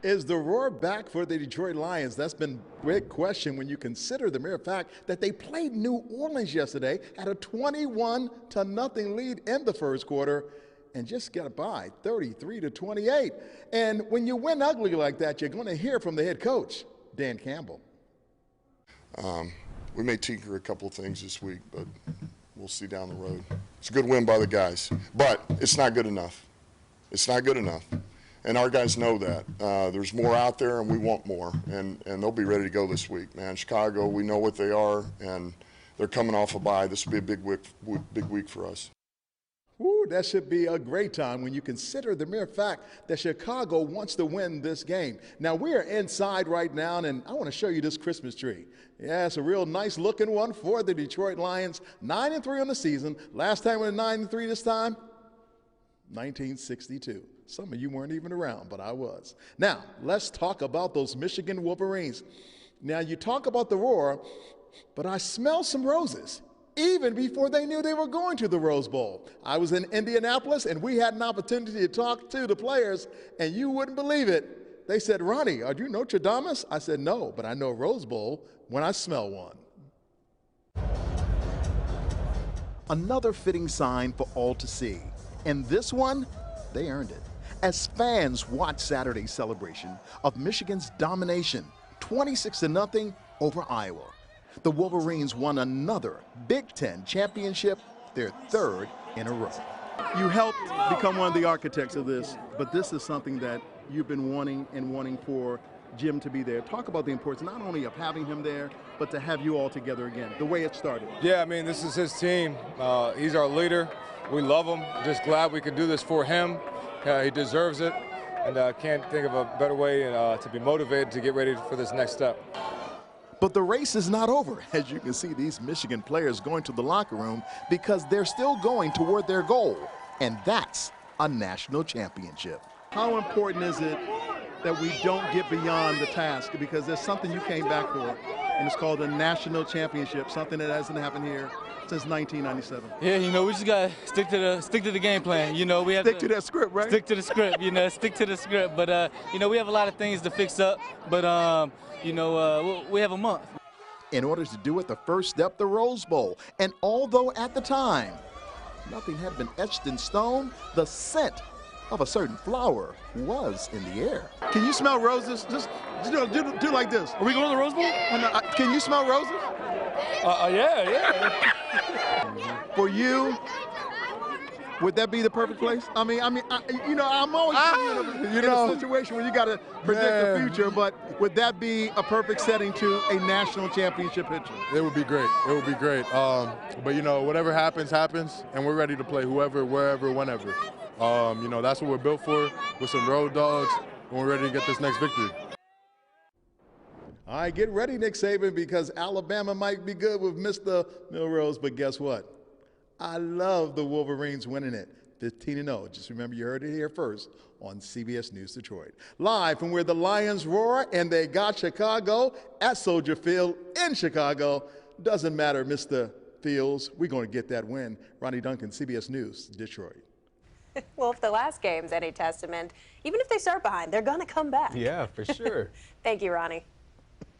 Is the roar back for the Detroit Lions? That's been a big question when you consider the mere fact that they played New Orleans yesterday at a 21-0 lead in the first quarter and just got by 33-28. And when you win ugly like that, you're going to hear from the head coach, Dan Campbell. We may tinker a couple of things this week, but we'll see down the road. It's a good win by the guys, but it's not good enough. It's not good enough. And our guys know that. There's more out there, and we want more. And they'll be ready to go this week, man. Chicago, we know what they are, and they're coming off a bye. This will be a big week for us. Ooh, that should be a great time when you consider the mere fact that Chicago wants to win this game. Now, we are inside right now, and I want to show you this Christmas tree. Yeah, it's a real nice looking one for the Detroit Lions. 9-3 on the season. Last time we were 9-3 this time, 1962. Some of you weren't even around, but I was. Now, let's talk about those Michigan Wolverines. Now, you talk about the roar, but I smell some roses, even before they knew they were going to the Rose Bowl. I was in Indianapolis, and we had an opportunity to talk to the players, and you wouldn't believe it. They said, "Ronnie, are you Nostradamus?" I said, "No, but I know Rose Bowl when I smell one." Another fitting sign for all to see. And this one, they earned it. As fans watch Saturday's celebration of Michigan's domination, 26-0 over Iowa, the Wolverines won another Big Ten championship, their third in a row. You helped become one of the architects of this, but this is something that you've been wanting for Jim to be there. Talk about the importance not only of having him there, but to have you all together again, the way it started. Yeah, I mean, this is his team. He's our leader. We love him. Just glad we could do this for him. He deserves it, and I can't think of a better way to be motivated to get ready for this next step. But the race is not over. As you can see, these Michigan players going to the locker room because they're still going toward their goal, and that's a national championship. How important is it that we don't get beyond the task, because there's something you came back for, and it's called a national championship, something that hasn't happened here since 1997. Yeah, you know, we just gotta stick to the game plan. You know, we have to that script, right? Stick to the script. You know, stick to the script. But you know, we have a lot of things to fix up. But you know, we have a month. In order to do it, the first step, the Rose Bowl. And although at the time nothing had been etched in stone, the scent of a certain flower was in the air. Can you smell roses? Just do like this. Are we going to the Rose Bowl? Can you smell roses? Yeah. For you, would that be the perfect place? I mean, you know, I'm always in a situation where you got to predict the future, but would that be a perfect setting to a national championship picture? It would be great. It would be great. But you know, whatever happens, happens, and we're ready to play whoever, wherever, whenever. You know, that's what we're built for. With some road dogs, and we're ready to get this next victory. All right, get ready, Nick Saban, because Alabama might be good with Mr. Milrose, but guess what? I love the Wolverines winning it 15-0. Just remember, you heard it here first on CBS News Detroit. Live from where the Lions roar and they got Chicago at Soldier Field in Chicago. Doesn't matter, Mr. Fields. We're going to get that win. Ronnie Duncan, CBS News, Detroit. Well, if the last game's any testament, even if they start behind, they're going to come back. Yeah, for sure. Thank you, Ronnie.